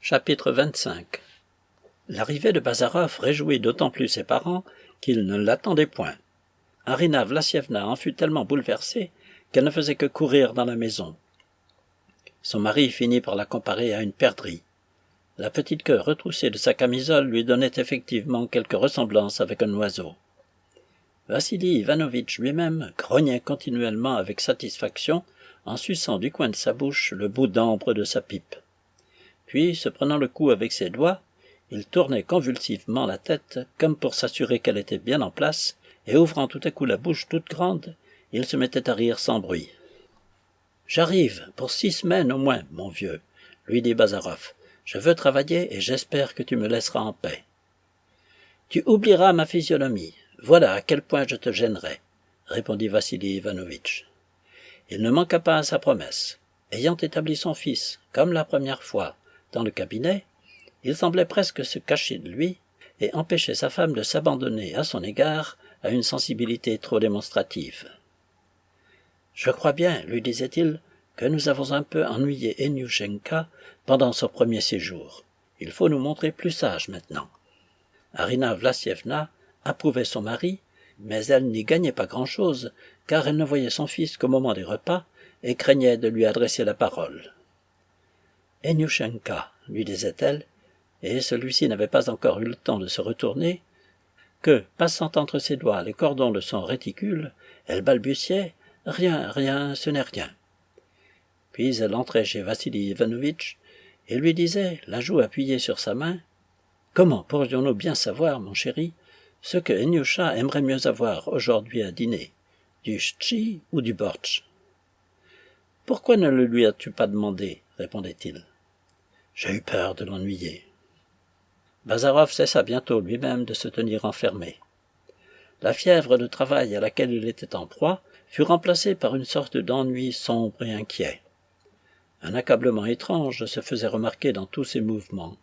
Chapitre 25. L'arrivée de Bazarov réjouit d'autant plus ses parents qu'ils ne l'attendaient point. Arina Vlassievna en fut tellement bouleversée qu'elle ne faisait que courir dans la maison. Son mari finit par la comparer à une perdrix. La petite queue retroussée de sa camisole lui donnait effectivement quelque ressemblance avec un oiseau. Vassili Ivanovitch lui-même grognait continuellement avec satisfaction en suçant du coin de sa bouche le bout d'ambre de sa pipe. Puis, se prenant le cou avec ses doigts, il tournait convulsivement la tête comme pour s'assurer qu'elle était bien en place, et ouvrant tout à coup la bouche toute grande, il se mettait à rire sans bruit. « J'arrive, pour 6 semaines au moins, mon vieux, » lui dit Bazarov. « Je veux travailler et j'espère que tu me laisseras en paix. »« Tu oublieras ma physionomie, voilà à quel point je te gênerai, » répondit Vassili Ivanovitch. Il ne manqua pas à sa promesse. Ayant établi son fils, comme la première fois, dans le cabinet, il semblait presque se cacher de lui et empêcher sa femme de s'abandonner à son égard à une sensibilité trop démonstrative. « Je crois bien, lui disait-il, que nous avons un peu ennuyé Eniushchenka pendant son premier séjour. Il faut nous montrer plus sages maintenant. » Arina Vlassievna approuvait son mari, mais elle n'y gagnait pas grand-chose, car elle ne voyait son fils qu'au moment des repas et craignait de lui adresser la parole. « Eniushchenka, lui disait-elle, et celui-ci n'avait pas encore eu le temps de se retourner, que, passant entre ses doigts les cordons de son réticule, elle balbutiait « Rien, rien, ce n'est rien ». Puis elle entrait chez Vassili Ivanovitch et lui disait, la joue appuyée sur sa main, « Comment pourrions-nous bien savoir, mon chéri, ce que Eniusha aimerait mieux avoir aujourd'hui à dîner, du chtchi ou du bortsch ?»« Pourquoi ne le lui as-tu pas demandé ?» répondait-il. « J'ai eu peur de l'ennuyer. » Bazarov cessa bientôt lui-même de se tenir enfermé. La fièvre de travail à laquelle il était en proie fut remplacée par une sorte d'ennui sombre et inquiet. Un accablement étrange se faisait remarquer dans tous ses mouvements.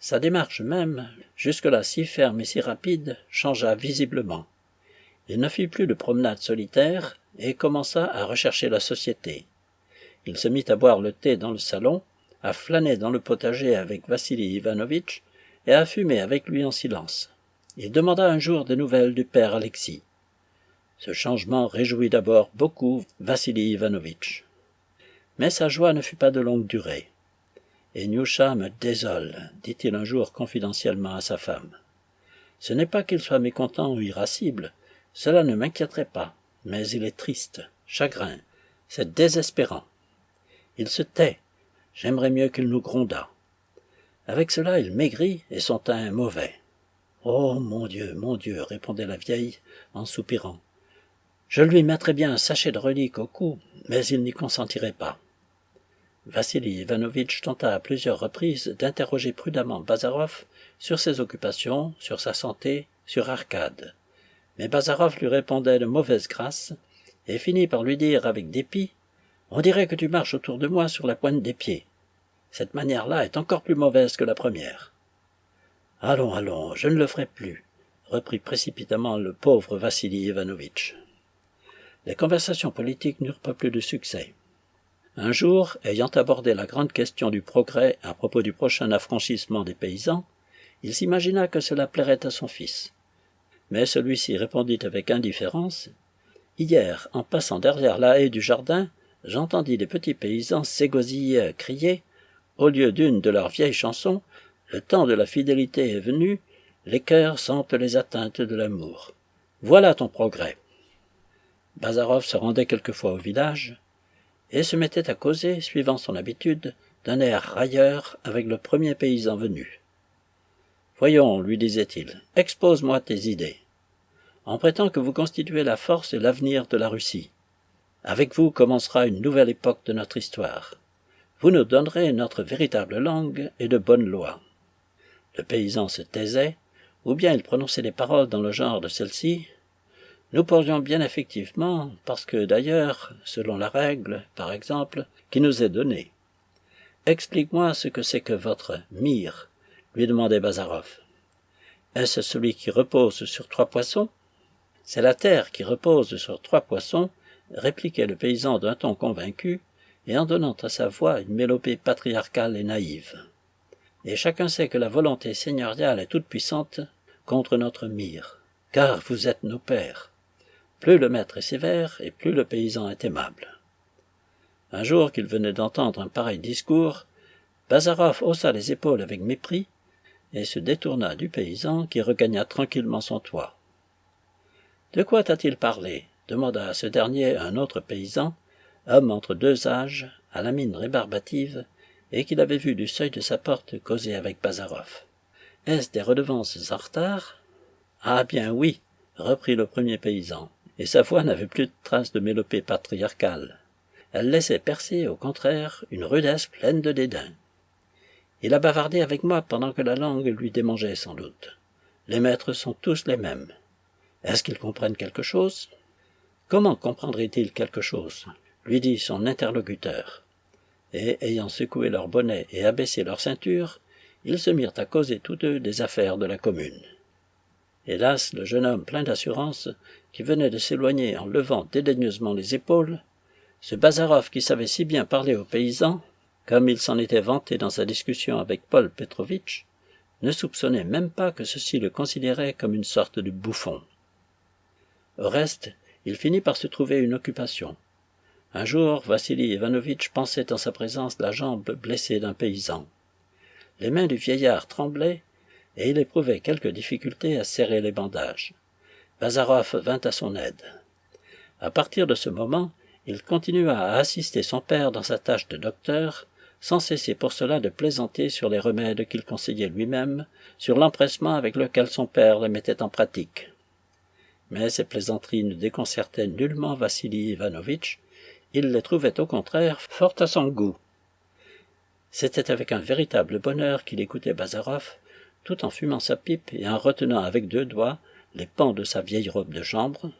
Sa démarche même, jusque-là si ferme et si rapide, changea visiblement. Il ne fit plus de promenades solitaires et commença à rechercher la société. Il se mit à boire le thé dans le salon, à flâner dans le potager avec Vassili Ivanovitch et à fumer avec lui en silence. Il demanda un jour des nouvelles du père Alexis. Ce changement réjouit d'abord beaucoup Vassili Ivanovitch. Mais sa joie ne fut pas de longue durée. « Eniusha me désole, » dit-il un jour confidentiellement à sa femme. « Ce n'est pas qu'il soit mécontent ou irascible, cela ne m'inquiéterait pas, mais il est triste, chagrin, c'est désespérant. Il se tait, j'aimerais mieux qu'il nous grondât. Avec cela il maigrit et son teint est mauvais. »« Oh, mon Dieu, » répondait la vieille en soupirant. « Je lui mettrais bien un sachet de relique au cou, mais il n'y consentirait pas. » Vassili Ivanovitch tenta à plusieurs reprises d'interroger prudemment Bazarov sur ses occupations, sur sa santé, sur Arkad. Mais Bazarov lui répondait de mauvaise grâce et finit par lui dire avec dépit « On dirait que tu marches autour de moi sur la pointe des pieds. Cette manière-là est encore plus mauvaise que la première. »« Allons, je ne le ferai plus, » reprit précipitamment le pauvre Vassili Ivanovitch. Les conversations politiques n'eurent pas plus de succès. Un jour, ayant abordé la grande question du progrès à propos du prochain affranchissement des paysans, il s'imagina que cela plairait à son fils. Mais celui-ci répondit avec indifférence « Hier, en passant derrière la haie du jardin, j'entendis des petits paysans s'égosiller à crier, au lieu d'une de leurs vieilles chansons, le temps de la fidélité est venu, les cœurs sentent les atteintes de l'amour. Voilà ton progrès. » Bazarov se rendait quelquefois au village et se mettait à causer, suivant son habitude, d'un air railleur avec le premier paysan venu. « Voyons, lui disait-il, expose-moi tes idées. On prétend que vous constituez la force et l'avenir de la Russie. Avec vous commencera une nouvelle époque de notre histoire. Vous nous donnerez notre véritable langue et de bonnes lois. » Le paysan se taisait, ou bien il prononçait des paroles dans le genre de celle-ci. Nous pourrions bien effectivement, parce que d'ailleurs, selon la règle, par exemple, qui nous est donnée. « Explique-moi ce que c'est que votre mire, » lui demandait Bazarov. « Est-ce celui qui repose sur 3 poissons ?»« C'est la terre qui repose sur 3 poissons, » répliquait le paysan d'un ton convaincu, et en donnant à sa voix une mélopée patriarcale et naïve. et chacun sait que la volonté seigneuriale est toute-puissante contre notre mire, car vous êtes nos pères. Plus le maître est sévère, et plus le paysan est aimable. » Un jour qu'il venait d'entendre un pareil discours, Bazarov haussa les épaules avec mépris et se détourna du paysan qui regagna tranquillement son toit. « De quoi t'a-t-il parlé » demanda à ce dernier un autre paysan, homme entre deux âges, à la mine rébarbative, et qu'il avait vu du seuil de sa porte causer avec Bazarov. « Est-ce des redevances en retard ?»« Ah bien oui, » reprit le premier paysan, et sa voix n'avait plus de trace de mélopée patriarcale. Elle laissait percer, au contraire, une rudesse pleine de dédain. Il a bavardé avec moi pendant que la langue lui démangeait sans doute. Les maîtres sont tous les mêmes. Est-ce qu'ils comprennent quelque chose ? Comment comprendraient-ils quelque chose ? Lui dit son interlocuteur. Et, ayant secoué leur bonnet et abaissé leur ceinture, ils se mirent à causer tous deux des affaires de la commune. Hélas, le jeune homme plein d'assurance, qui venait de s'éloigner en levant dédaigneusement les épaules, ce Bazarov qui savait si bien parler aux paysans, comme il s'en était vanté dans sa discussion avec Paul Petrovitch, ne soupçonnait même pas que ceux-ci le considéraient comme une sorte de bouffon. Au reste, il finit par se trouver une occupation. Un jour, Vassili Ivanovitch pansait en sa présence la jambe blessée d'un paysan. Les mains du vieillard tremblaient, et il éprouvait quelque difficulté à serrer les bandages. Bazarov vint à son aide. À partir de ce moment, il continua à assister son père dans sa tâche de docteur, sans cesser pour cela de plaisanter sur les remèdes qu'il conseillait lui-même, sur l'empressement avec lequel son père les mettait en pratique. Mais ces plaisanteries ne déconcertaient nullement Vassili Ivanovitch, il les trouvait au contraire fort à son goût. C'était avec un véritable bonheur qu'il écoutait Bazarov, tout en fumant sa pipe et en retenant avec deux doigts les pans de sa vieille robe de chambre,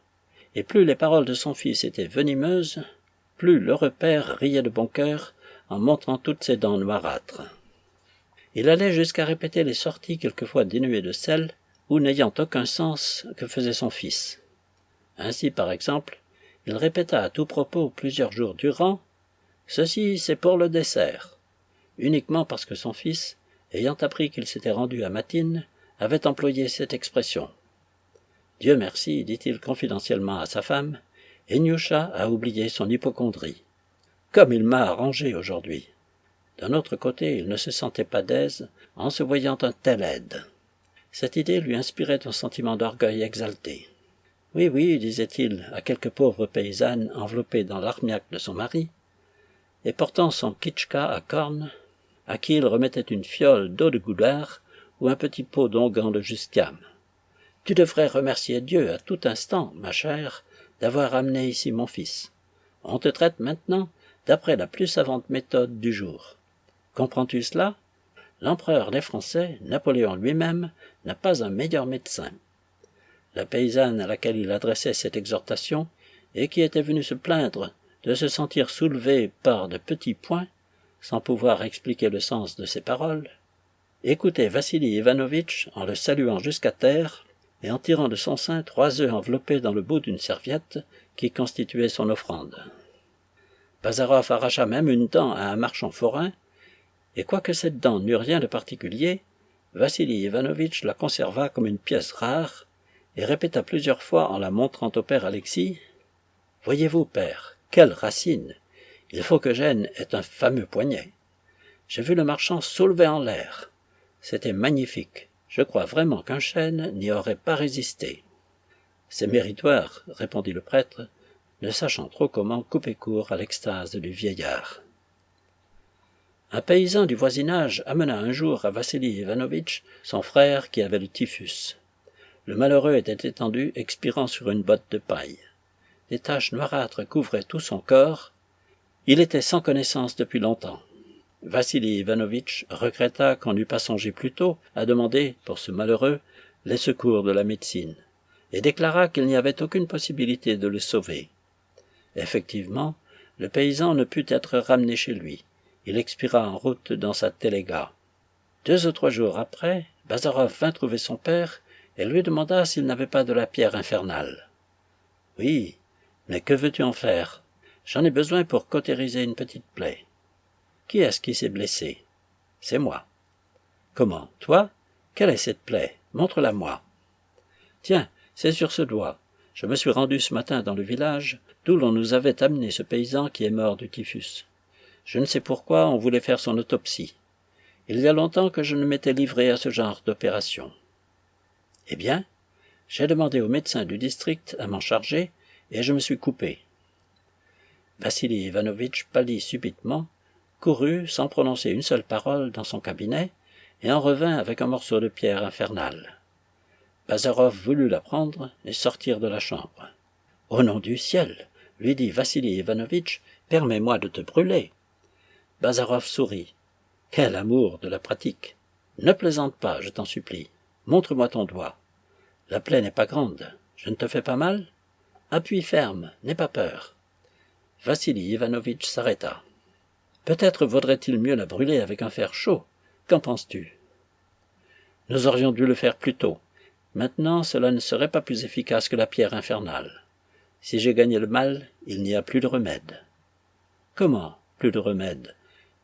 et plus les paroles de son fils étaient venimeuses, plus l'heureux père riait de bon cœur en montrant toutes ses dents noirâtres. Il allait jusqu'à répéter les sorties quelquefois dénuées de sel ou n'ayant aucun sens que faisait son fils. Ainsi, par exemple, il répéta à tout propos plusieurs jours durant « Ceci, c'est pour le dessert », uniquement parce que son fils, ayant appris qu'il s'était rendu à Matine, avait employé cette expression. Dieu merci, dit-il confidentiellement à sa femme, Enyusha a oublié son hypocondrie. Comme il m'a arrangé aujourd'hui. D'un autre côté, il ne se sentait pas d'aise en se voyant un tel aide. Cette idée lui inspirait un sentiment d'orgueil exalté. Oui, oui, disait-il à quelque pauvre paysanne enveloppée dans l'armiaque de son mari, et portant son kitschka à cornes, à qui il remettait une fiole d'eau de goudard ou un petit pot d'onguent de jusquiame. Tu devrais remercier Dieu à tout instant, ma chère, d'avoir amené ici mon fils. On te traite maintenant d'après la plus savante méthode du jour. Comprends-tu cela ? L'empereur des Français, Napoléon lui-même, n'a pas un meilleur médecin. La paysanne à laquelle il adressait cette exhortation, et qui était venue se plaindre de se sentir soulevée par de petits points, sans pouvoir expliquer le sens de ses paroles, écoutait Vassili Ivanovitch en le saluant jusqu'à terre et en tirant de son sein 3 œufs enveloppés dans le bout d'une serviette qui constituait son offrande. Bazarov arracha même une dent à un marchand forain, et quoique cette dent n'eût rien de particulier, Vassili Ivanovitch la conserva comme une pièce rare, et répéta plusieurs fois en la montrant au père Alexis, « Voyez-vous, père, quelle racine! Il faut que Gênes ait un fameux poignet. J'ai vu le marchand soulever en l'air. C'était magnifique. Je crois vraiment qu'un chêne n'y aurait pas résisté. » « C'est méritoire, » répondit le prêtre, ne sachant trop comment couper court à l'extase du vieillard. Un paysan du voisinage amena un jour à Vassili Ivanovitch son frère qui avait le typhus. Le malheureux était étendu, expirant sur une botte de paille. Des taches noirâtres couvraient tout son corps. Il était sans connaissance depuis longtemps. Vassili Ivanovitch regretta qu'on n'eût pas songé plus tôt à demander, pour ce malheureux, les secours de la médecine, et déclara qu'il n'y avait aucune possibilité de le sauver. Effectivement, le paysan ne put être ramené chez lui. Il expira en route dans sa téléga. 2 ou 3 jours après, Bazarov vint trouver son père et lui demanda s'il n'avait pas de la pierre infernale. « Oui, mais que veux-tu en faire ? J'en ai besoin pour cautériser une petite plaie. »« Qui est-ce qui s'est blessé ? » »« C'est moi. » Comment, toi? Quelle est cette plaie? Montre-la-moi. Tiens, c'est sur ce doigt. Je me suis rendu ce matin dans le village, d'où l'on nous avait amené ce paysan qui est mort du typhus. Je ne sais pourquoi on voulait faire son autopsie. Il y a longtemps que je ne m'étais livré à ce genre d'opération. Eh bien, j'ai demandé au médecin du district à m'en charger, et je me suis coupé. Vassili Ivanovitch pâlit subitement, courut sans prononcer une seule parole dans son cabinet, et en revint avec un morceau de pierre infernale. Bazarov voulut la prendre et sortir de la chambre. « Au nom du ciel, lui dit Vassili Ivanovitch, permets-moi de te brûler. » Bazarov sourit. « Quel amour de la pratique! Ne plaisante pas, je t'en supplie. Montre-moi ton doigt. La plaie n'est pas grande. Je ne te fais pas mal? Appuie ferme, n'aie pas peur. » Vassili Ivanovitch s'arrêta. « Peut-être vaudrait-il mieux la brûler avec un fer chaud. Qu'en penses-tu? » « Nous aurions dû le faire plus tôt. Maintenant, cela ne serait pas plus efficace que la pierre infernale. Si j'ai gagné le mal, il n'y a plus de remède. »« Comment, plus de remède ?»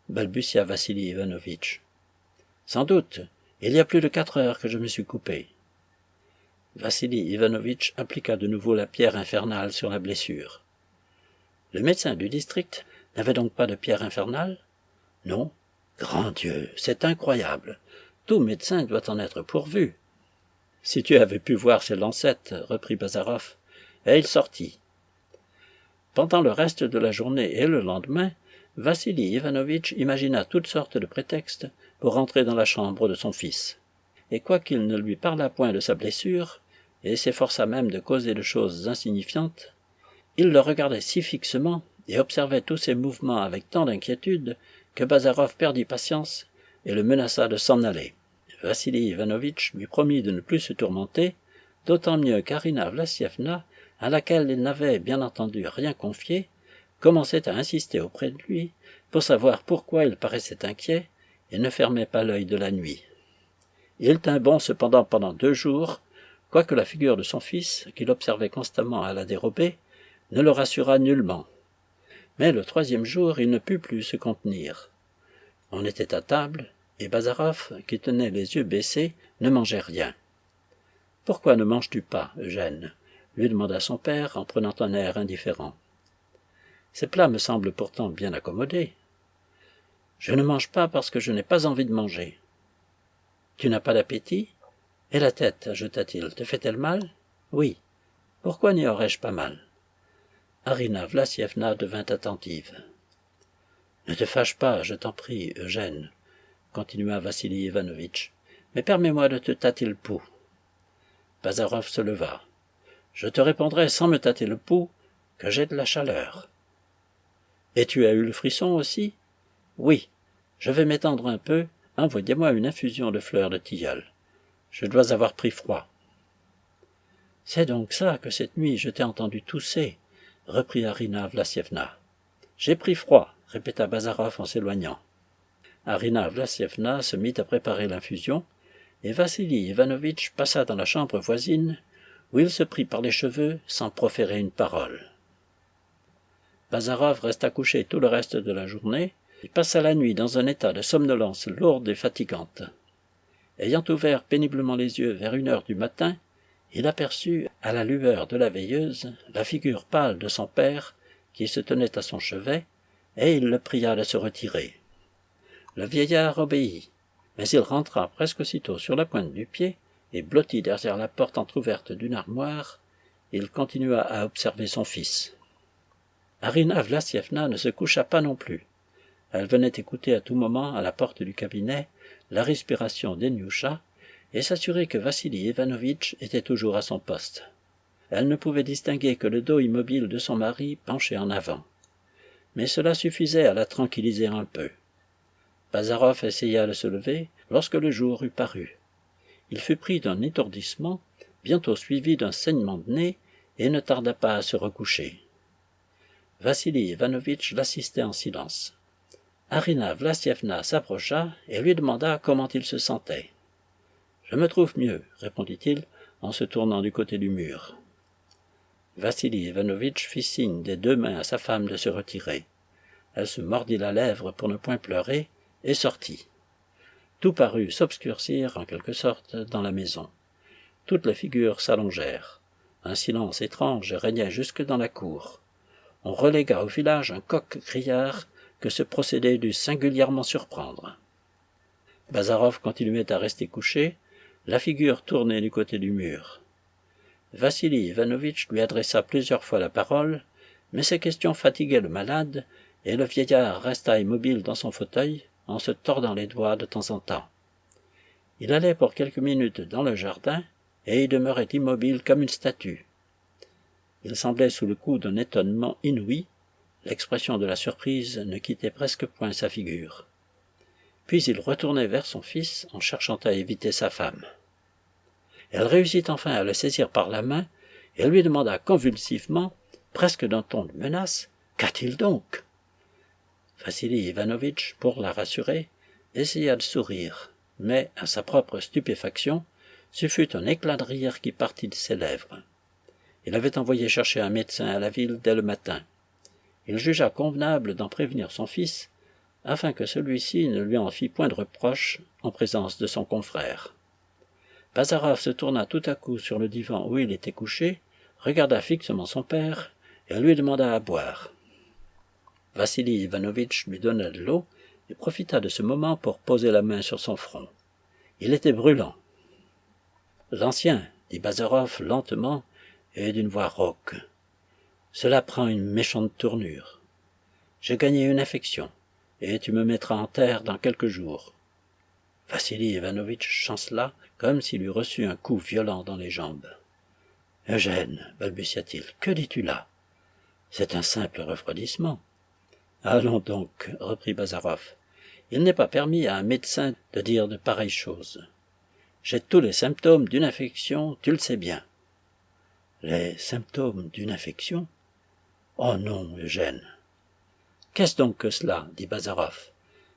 balbutia Vassili Ivanovitch. « Sans doute, il y a plus de 4 heures que je me suis coupé. » Vassili Ivanovitch appliqua de nouveau la pierre infernale sur la blessure. Le médecin du district n'avait donc pas de pierre infernale? Non. Grand Dieu, c'est incroyable. Tout médecin doit en être pourvu. « Si tu avais pu voir ses lancettes, reprit Bazarov, et il sortit. » Pendant le reste de la journée et le lendemain, Vassili Ivanovitch imagina toutes sortes de prétextes pour rentrer dans la chambre de son fils. Et quoiqu'il ne lui parlât point de sa blessure, et s'efforçât même de causer de choses insignifiantes, il le regardait si fixement et observait tous ses mouvements avec tant d'inquiétude que Bazarov perdit patience et le menaça de s'en aller. Vassili Ivanovitch lui promit de ne plus se tourmenter, d'autant mieux qu'Arina Vlassievna, à laquelle il n'avait bien entendu rien confié, commençait à insister auprès de lui pour savoir pourquoi il paraissait inquiet et ne fermait pas l'œil de la nuit. Il tint bon cependant pendant 2 jours, quoique la figure de son fils, qu'il observait constamment à la dérobée, ne le rassura nullement. Mais le 3e jour, il ne put plus se contenir. On était à table, et Bazarov, qui tenait les yeux baissés, ne mangeait rien. « Pourquoi ne manges-tu pas, Eugène ?» lui demanda son père en prenant un air indifférent. « Ces plats me semblent pourtant bien accommodés. »« Je ne mange pas parce que je n'ai pas envie de manger. »« Tu n'as pas d'appétit ? Et la tête, ajouta-t-il, te fait-elle mal ? » ?»« Oui. Pourquoi n'y aurais-je pas mal ?» Arina Vlassievna devint attentive. « Ne te fâche pas, je t'en prie, Eugène, » continua Vassili Ivanovitch, « mais permets-moi de te tâter le pouls. » Bazarov se leva. « Je te répondrai sans me tâter le pouls que j'ai de la chaleur. »« Et tu as eu le frisson aussi ? » ?»« Oui. Je vais m'étendre un peu. Envoyez-moi une infusion de fleurs de tilleul. Je dois avoir pris froid. »« C'est donc ça que cette nuit je t'ai entendu tousser, » reprit Arina Vlassievna. « J'ai pris froid, » répéta Bazarov en s'éloignant. Arina Vlassievna se mit à préparer l'infusion, et Vassili Ivanovitch passa dans la chambre voisine, où il se prit par les cheveux sans proférer une parole. Bazarov resta couché tout le reste de la journée, et passa la nuit dans un état de somnolence lourde et fatigante. Ayant ouvert péniblement les yeux vers 1 heure du matin, il aperçut, à la lueur de la veilleuse, la figure pâle de son père, qui se tenait à son chevet, et il le pria de se retirer. Le vieillard obéit, mais il rentra presque aussitôt sur la pointe du pied, et blotti derrière la porte entr'ouverte d'une armoire, il continua à observer son fils. Arina Vlassievna ne se coucha pas non plus. Elle venait écouter à tout moment, à la porte du cabinet, la respiration d'Eniusha, et s'assurer que Vassili Ivanovitch était toujours à son poste. Elle ne pouvait distinguer que le dos immobile de son mari penché en avant. Mais cela suffisait à la tranquilliser un peu. Bazarov essaya de se lever lorsque le jour eut paru. Il fut pris d'un étourdissement, bientôt suivi d'un saignement de nez, et ne tarda pas à se recoucher. Vassili Ivanovitch l'assistait en silence. Arina Vlassievna s'approcha et lui demanda comment il se sentait. « Je me trouve mieux, » répondit-il en se tournant du côté du mur. Vassili Ivanovitch fit signe des 2 mains à sa femme de se retirer. Elle se mordit la lèvre pour ne point pleurer et sortit. Tout parut s'obscurcir en quelque sorte dans la maison. Toutes les figures s'allongèrent. Un silence étrange régnait jusque dans la cour. On relégua au village un coq criard que ce procédé dut singulièrement surprendre. Bazarov continuait à rester couché, la figure tournée du côté du mur. Vassili Ivanovitch lui adressa plusieurs fois la parole, mais ces questions fatiguaient le malade, et le vieillard resta immobile dans son fauteuil, en se tordant les doigts de temps en temps. Il allait pour quelques minutes dans le jardin, et y demeurait immobile comme une statue. Il semblait sous le coup d'un étonnement inouï, l'expression de la surprise ne quittait presque point sa figure. Puis il retournait vers son fils en cherchant à éviter sa femme. Elle réussit enfin à le saisir par la main et lui demanda convulsivement, presque d'un ton de menace, « Qu'a-t-il donc ?» Vassili Ivanovitch, pour la rassurer, essaya de sourire, mais, à sa propre stupéfaction, ce fut un éclat de rire qui partit de ses lèvres. Il avait envoyé chercher un médecin à la ville dès le matin. Il jugea convenable d'en prévenir son fils, afin que celui-ci ne lui en fît point de reproche en présence de son confrère. Bazarov se tourna tout à coup sur le divan où il était couché, regarda fixement son père et lui demanda à boire. Vassili Ivanovitch lui donna de l'eau et profita de ce moment pour poser la main sur son front. Il était brûlant. « L'ancien, dit Bazarov lentement et d'une voix rauque. Cela prend une méchante tournure. J'ai gagné une infection, et tu me mettras en terre dans quelques jours. » Vassili Ivanovitch chancela comme s'il eût reçu un coup violent dans les jambes. « Eugène, balbutia-t-il, que dis-tu là? C'est un simple refroidissement. »« Allons donc, reprit Bazarov. Il n'est pas permis à un médecin de dire de pareilles choses. J'ai tous les symptômes d'une infection, tu le sais bien. »« Les symptômes d'une infection? Oh non, Eugène. »« Qu'est-ce donc que cela? Dit Bazarov,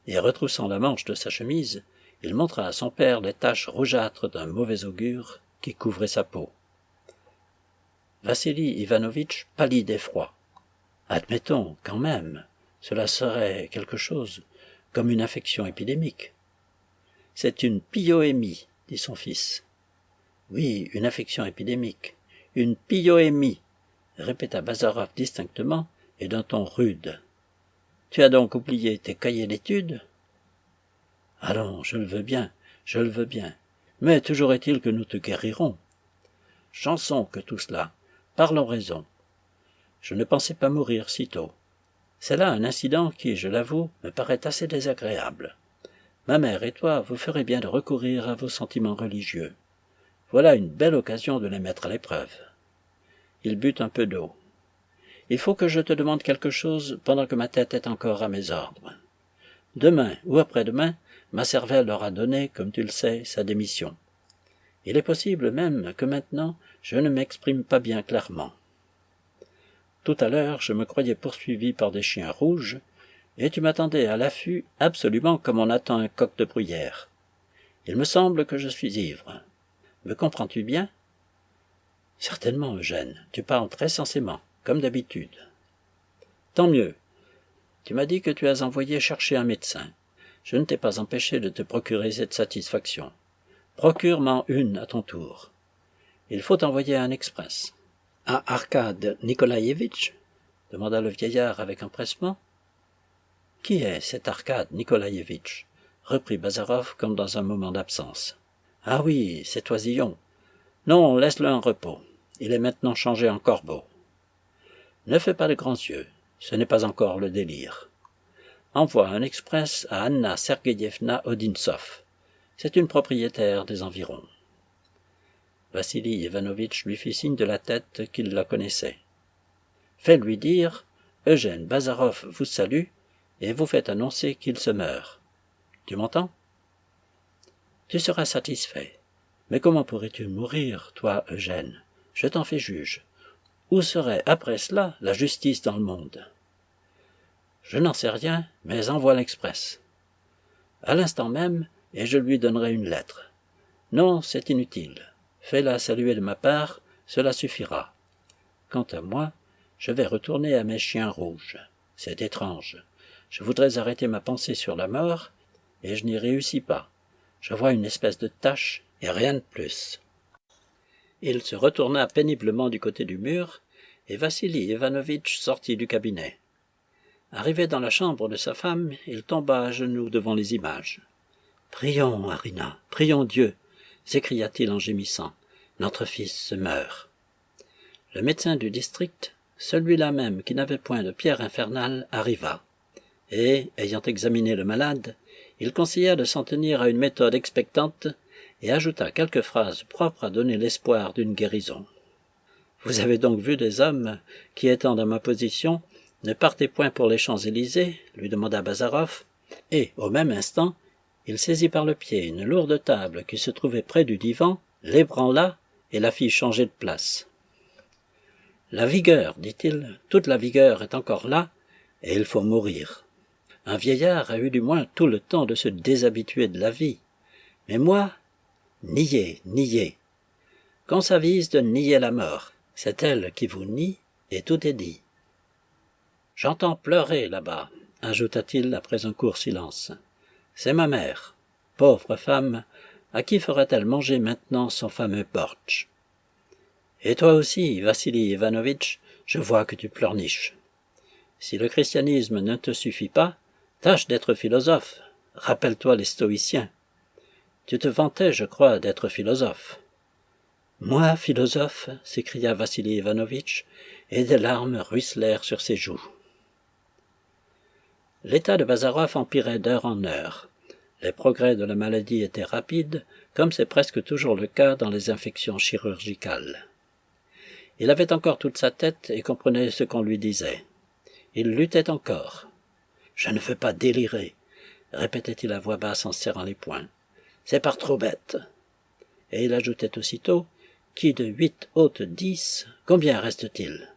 et retroussant la manche de sa chemise, il montra à son père les taches rougeâtres d'un mauvais augure qui couvraient sa peau. Vassili Ivanovitch pâlit d'effroi. Admettons, quand même, cela serait quelque chose comme une infection épidémique. C'est une pyoémie, dit son fils. Oui, une infection épidémique. Une pyoémie, répéta Bazarov distinctement et d'un ton rude. Tu as donc oublié tes cahiers d'études? Allons, je le veux bien, mais toujours est-il que nous te guérirons. Chanson que tout cela, parlons raison. Je ne pensais pas mourir si tôt. C'est là un incident qui, je l'avoue, me paraît assez désagréable. Ma mère et toi, vous ferez bien de recourir à vos sentiments religieux. Voilà une belle occasion de les mettre à l'épreuve. Il but un peu d'eau. Il faut que je te demande quelque chose pendant que ma tête est encore à mes ordres. Demain ou après-demain, ma cervelle aura donné, comme tu le sais, sa démission. Il est possible même que maintenant, je ne m'exprime pas bien clairement. Tout à l'heure, je me croyais poursuivi par des chiens rouges, et tu m'attendais à l'affût absolument comme on attend un coq de bruyère. Il me semble que je suis ivre. Me comprends-tu bien? Certainement, Eugène, tu parles très sensément, comme d'habitude. Tant mieux. Tu m'as dit que tu as envoyé chercher un médecin. Je ne t'ai pas empêché de te procurer cette satisfaction. Procure-m'en une à ton tour. Il faut envoyer un express. À Arkad Nikolaïevitch? Demanda le vieillard avec empressement. Qui est cet Arkad Nikolaïevitch? Reprit Bazarov comme dans un moment d'absence. Ah oui, c'est Oisillon. Non, laisse-le en repos. Il est maintenant changé en corbeau. Ne fais pas de grands yeux. Ce n'est pas encore le délire. Envoie un express à Anna Sergeyevna Odintsov. C'est une propriétaire des environs. Vassili Ivanovitch lui fit signe de la tête qu'il la connaissait. Fais-lui dire « Eugène Bazarov vous salue et vous fait annoncer qu'il se meurt. Tu m'entends? » Tu seras satisfait. Mais comment pourrais-tu mourir, toi, Eugène? Je t'en fais juge. Où serait après cela la justice dans le monde? Je n'en sais rien, mais envoie l'express. À l'instant même, et je lui donnerai une lettre. Non, c'est inutile. Fais-la saluer de ma part, cela suffira. Quant à moi, je vais retourner à mes chiens rouges. C'est étrange. Je voudrais arrêter ma pensée sur la mort, et je n'y réussis pas. Je vois une espèce de tache et rien de plus. » Il se retourna péniblement du côté du mur, et Vassili Ivanovitch sortit du cabinet. Arrivé dans la chambre de sa femme, il tomba à genoux devant les images. « Prions, Arina, prions Dieu !» s'écria-t-il en gémissant. « Notre fils se meurt. » Le médecin du district, celui-là même qui n'avait point de pierre infernale, arriva, et, ayant examiné le malade, il conseilla de s'en tenir à une méthode expectante et ajouta quelques phrases propres à donner l'espoir d'une guérison. « Vous avez donc vu des hommes qui, étant dans ma position, ne partaient point pour les Champs-Élysées » lui demanda Bazarov, et, au même instant, il saisit par le pied une lourde table qui se trouvait près du divan, l'ébranla et la fit changer de place. « La vigueur, dit-il, toute la vigueur est encore là, et il faut mourir. Un vieillard a eu du moins tout le temps de se déshabituer de la vie. Mais moi, nier, nier. Qu'on s'avise de nier la mort, c'est elle qui vous nie, et tout est dit. J'entends pleurer là-bas, ajouta-t-il après un court silence. C'est ma mère. Pauvre femme, à qui fera-t-elle manger maintenant son fameux bortsch? Et toi aussi, Vassili Ivanovitch, je vois que tu pleurniches. Si le christianisme ne te suffit pas, tâche d'être philosophe. Rappelle-toi les stoïciens. Tu te vantais, je crois, d'être philosophe. Moi, philosophe, s'écria Vassili Ivanovitch, et des larmes ruisselèrent sur ses joues. L'état de Bazarov empirait d'heure en heure. Les progrès de la maladie étaient rapides, comme c'est presque toujours le cas dans les infections chirurgicales. Il avait encore toute sa tête et comprenait ce qu'on lui disait. Il luttait encore. « Je ne veux pas délirer, » répétait-il à voix basse en serrant les poings. « C'est par trop bête. » Et il ajoutait aussitôt, « Qui de 8 ôte 10, combien reste-t-il »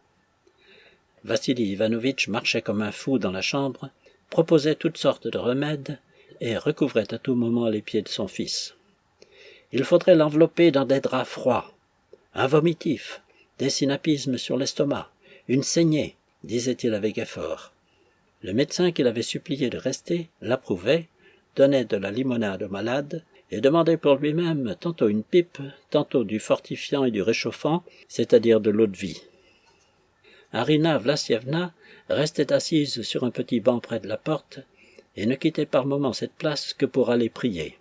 Vassili Ivanovitch marchait comme un fou dans la chambre, proposait toutes sortes de remèdes et recouvrait à tout moment les pieds de son fils. Il faudrait l'envelopper dans des draps froids. Un vomitif, des synapismes sur l'estomac, une saignée, disait-il avec effort. Le médecin qui l'avait supplié de rester l'approuvait, donnait de la limonade au malade et demandait pour lui-même tantôt une pipe, tantôt du fortifiant et du réchauffant, c'est-à-dire de l'eau-de-vie. Arina Vlassievna restait assise sur un petit banc près de la porte et ne quittait par moments cette place que pour aller prier.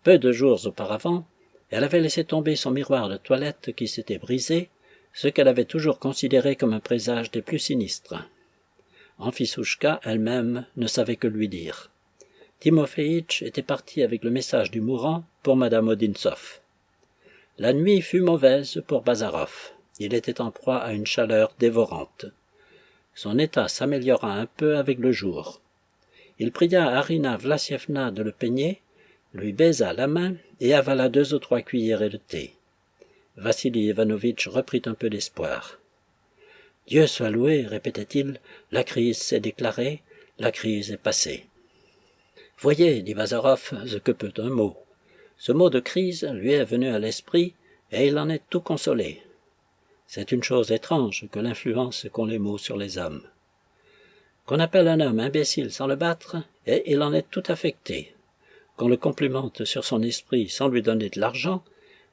Peu de jours auparavant, elle avait laissé tomber son miroir de toilette qui s'était brisé, ce qu'elle avait toujours considéré comme un présage des plus sinistres. Anfissouchka elle-même ne savait que lui dire. Timofeïtch était parti avec le message du mourant pour Madame Odintsov. La nuit fut mauvaise pour Bazarov. Il était en proie à une chaleur dévorante. Son état s'améliora un peu avec le jour. Il pria Arina Vlassievna de le peigner, lui baisa la main et avala 2 ou 3 cuillerées de thé. Vassili Ivanovitch reprit un peu d'espoir. « Dieu soit loué, répétait-il, la crise s'est déclarée, la crise est passée. » Voyez, dit Bazarov, ce que peut un mot. Ce mot de crise lui est venu à l'esprit et il en est tout consolé. C'est une chose étrange que l'influence qu'ont les mots sur les hommes. Qu'on appelle un homme imbécile sans le battre, et il en est tout affecté. Qu'on le complimente sur son esprit sans lui donner de l'argent,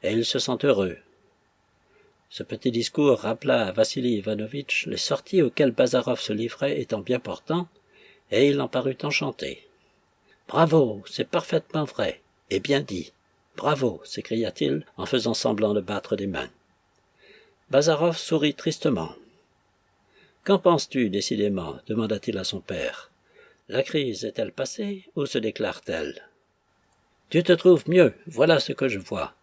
et il se sent heureux. Ce petit discours rappela à Vassili Ivanovitch les sorties auxquelles Bazarov se livrait étant bien portant, et il en parut enchanté. « Bravo, c'est parfaitement vrai, et bien dit. Bravo, s'écria-t-il en faisant semblant de battre des mains. Bazarov sourit tristement. « Qu'en penses-tu, décidément » demanda-t-il à son père. « La crise est-elle passée ou se déclare-t-elle ?»« Tu te trouves mieux, voilà ce que je vois.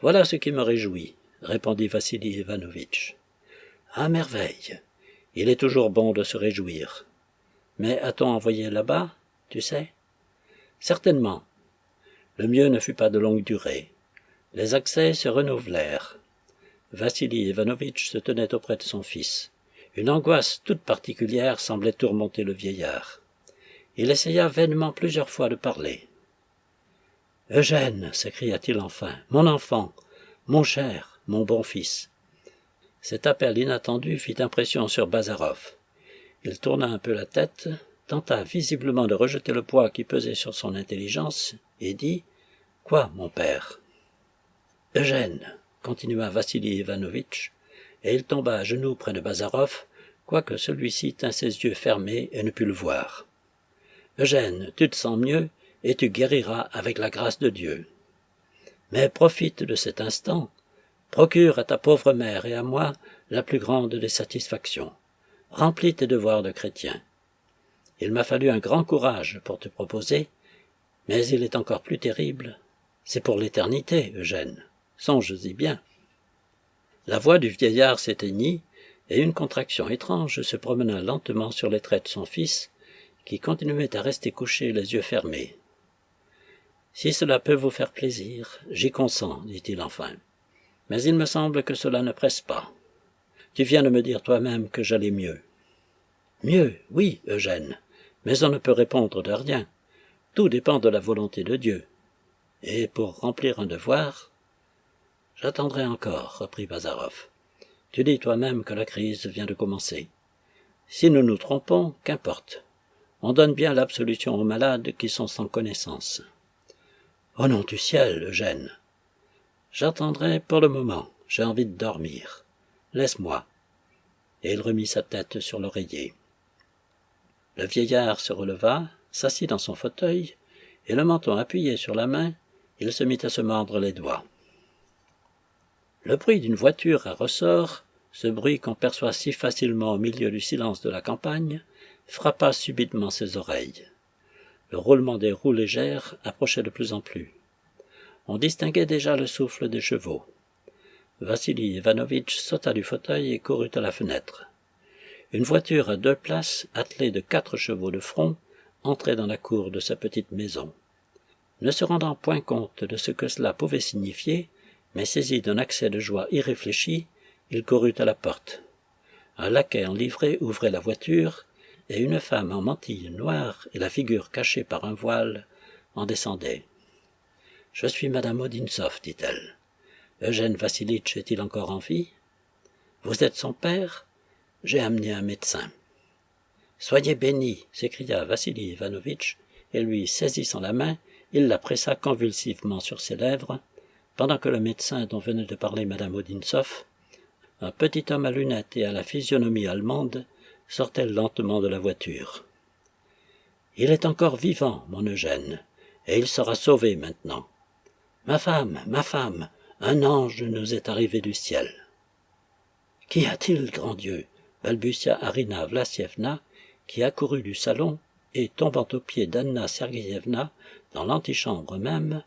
Voilà ce qui me réjouit, » répondit Vassili Ivanovitch. « À merveille. Il est toujours bon de se réjouir. Mais a-t-on envoyé là-bas, tu sais ?»« Certainement. Le mieux ne fut pas de longue durée. Les accès se renouvelèrent. Vassili Ivanovitch se tenait auprès de son fils. Une angoisse toute particulière semblait tourmenter le vieillard. Il essaya vainement plusieurs fois de parler. « Eugène, s'écria-t-il enfin, mon enfant, mon cher, mon bon fils. » Cet appel inattendu fit impression sur Bazarov. Il tourna un peu la tête, tenta visiblement de rejeter le poids qui pesait sur son intelligence, et dit Quoi, mon père? Eugène, continua Vassili Ivanovitch, et il tomba à genoux près de Bazarov, quoique celui-ci tint ses yeux fermés et ne put le voir. Eugène, tu te sens mieux, et tu guériras avec la grâce de Dieu. Mais profite de cet instant, procure à ta pauvre mère et à moi la plus grande des satisfactions. Remplis tes devoirs de chrétien. Il m'a fallu un grand courage pour te proposer, mais il est encore plus terrible. C'est pour l'éternité, Eugène. Songe-y bien. La voix du vieillard s'éteignit, et une contraction étrange se promena lentement sur les traits de son fils, qui continuait à rester couché les yeux fermés. « Si cela peut vous faire plaisir, j'y consens, dit-il enfin. Mais il me semble que cela ne presse pas. Tu viens de me dire toi-même que j'allais mieux. » Mieux, oui, Eugène, mais on ne peut répondre de rien. Tout dépend de la volonté de Dieu. Et pour remplir un devoir... J'attendrai encore, reprit Bazarov. Tu dis toi-même que la crise vient de commencer. Si nous nous trompons, qu'importe. On donne bien l'absolution aux malades qui sont sans connaissance. Au nom du ciel, Eugène. J'attendrai pour le moment, j'ai envie de dormir. Laisse-moi. Et il remit sa tête sur l'oreiller. Le vieillard se releva, s'assit dans son fauteuil, et le menton appuyé sur la main, il se mit à se mordre les doigts. Le bruit d'une voiture à ressort, ce bruit qu'on perçoit si facilement au milieu du silence de la campagne, frappa subitement ses oreilles. Le roulement des roues légères approchait de plus en plus. On distinguait déjà le souffle des chevaux. Vassili Ivanovitch sauta du fauteuil et courut à la fenêtre. Une voiture à 2 places, attelée de 4 chevaux de front, entrait dans la cour de sa petite maison. Ne se rendant point compte de ce que cela pouvait signifier, mais saisi d'un accès de joie irréfléchi, il courut à la porte. Un laquais en livrée ouvrait la voiture, et une femme en mantille noire et la figure cachée par un voile en descendait. « Je suis madame Odintsov, dit-elle. Eugène Vassilitch est-il encore en vie? Vous êtes son père? J'ai amené un médecin. »« Soyez béni, s'écria Vassili Ivanovitch, et lui saisissant la main, il la pressa convulsivement sur ses lèvres, pendant que le médecin dont venait de parler madame Odintsov, un petit homme à lunettes et à la physionomie allemande, sortait lentement de la voiture. « Il est encore vivant, mon Eugène, et il sera sauvé maintenant. Ma femme, un ange nous est arrivé du ciel. »« Qu'y a-t-il, grand Dieu ?» balbutia Arina Vlassievna, qui accourut du salon, et tombant aux pieds d'Anna Sergeyevna, dans l'antichambre même,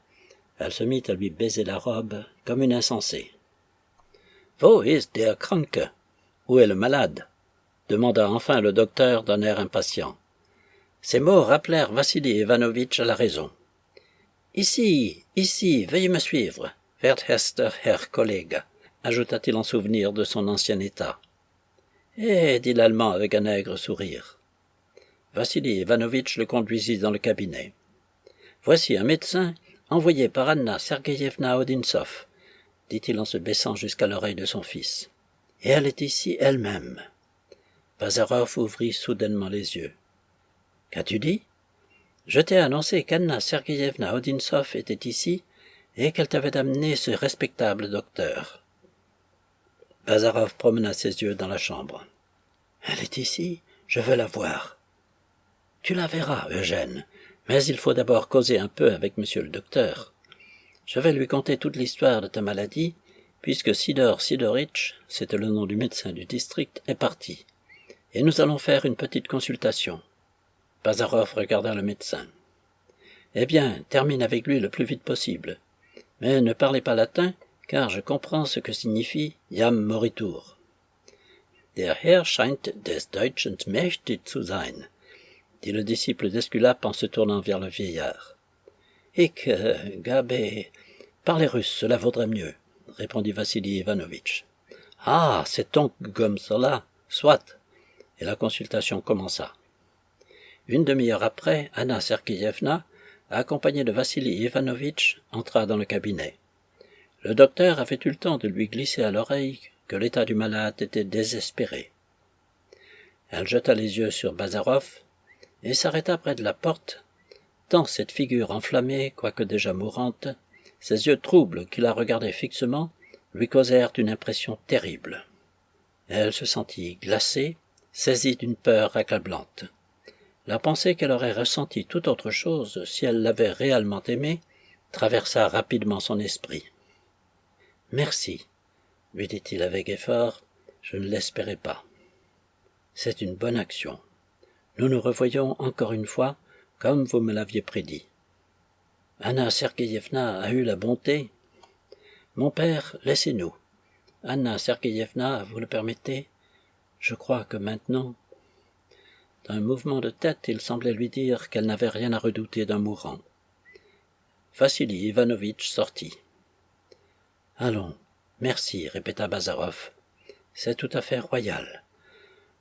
elle se mit à lui baiser la robe comme une insensée. « Wo ist der Kranke? Où est le malade ?» demanda enfin le docteur d'un air impatient. Ces mots rappelèrent Vassili Ivanovitch à la raison. « Ici, veuillez me suivre, wertester Herr Kollege, ajouta-t-il en souvenir de son ancien état. « Eh, dit l'Allemand avec un aigre sourire. Vassili Ivanovitch le conduisit dans le cabinet. « Voici un médecin envoyé par Anna Sergeyevna Odintsov, dit-il en se baissant jusqu'à l'oreille de son fils. Et elle est ici elle-même. » Bazarov ouvrit soudainement les yeux. « Qu'as-tu dit ? Je t'ai annoncé qu'Anna Sergeyevna Odintsov était ici et qu'elle t'avait amené ce respectable docteur. » Bazarov promena ses yeux dans la chambre. « Elle est ici, je veux la voir. »« Tu la verras, Eugène, mais il faut d'abord causer un peu avec monsieur le docteur. Je vais lui conter toute l'histoire de ta maladie, puisque Sidor Sidoritch, c'était le nom du médecin du district, est parti. Et nous allons faire une petite consultation. » Bazarov regarda le médecin. « Eh bien, termine avec lui le plus vite possible. Mais ne parlez pas latin, car je comprends ce que signifie Jam moritur. Der Herr scheint des Deutschen mächtig zu sein, dit le disciple d'Esculape en se tournant vers le vieillard. Ich gabe, parlez russe, cela vaudrait mieux, répondit Vassili Ivanovitch. Ah, c'est donc comme cela, soit. Et la consultation commença. Une demi-heure après, Anna Sergeyevna, accompagnée de Vassili Ivanovitch, entra dans le cabinet. Le docteur avait eu le temps de lui glisser à l'oreille que l'état du malade était désespéré. Elle jeta les yeux sur Bazarov et s'arrêta près de la porte, tant cette figure enflammée, quoique déjà mourante, Ses yeux troubles, qui la regardaient fixement, lui causèrent une impression terrible. Elle se sentit glacée, saisie d'une peur accablante. La pensée qu'elle aurait ressenti toute autre chose si elle l'avait réellement aimé traversa rapidement son esprit. « Merci, » lui dit-il avec effort, « je ne l'espérais pas. C'est une bonne action. Nous nous revoyons encore une fois, comme vous me l'aviez prédit. Anna Sergeyevna a eu la bonté. Mon père, laissez-nous. Anna Sergeyevna, vous le permettez? Je crois que maintenant... » D'un mouvement de tête, il semblait lui dire qu'elle n'avait rien à redouter d'un mourant. Vassili Ivanovitch sortit. « Allons, merci, répéta Bazarov. C'est tout à fait royal.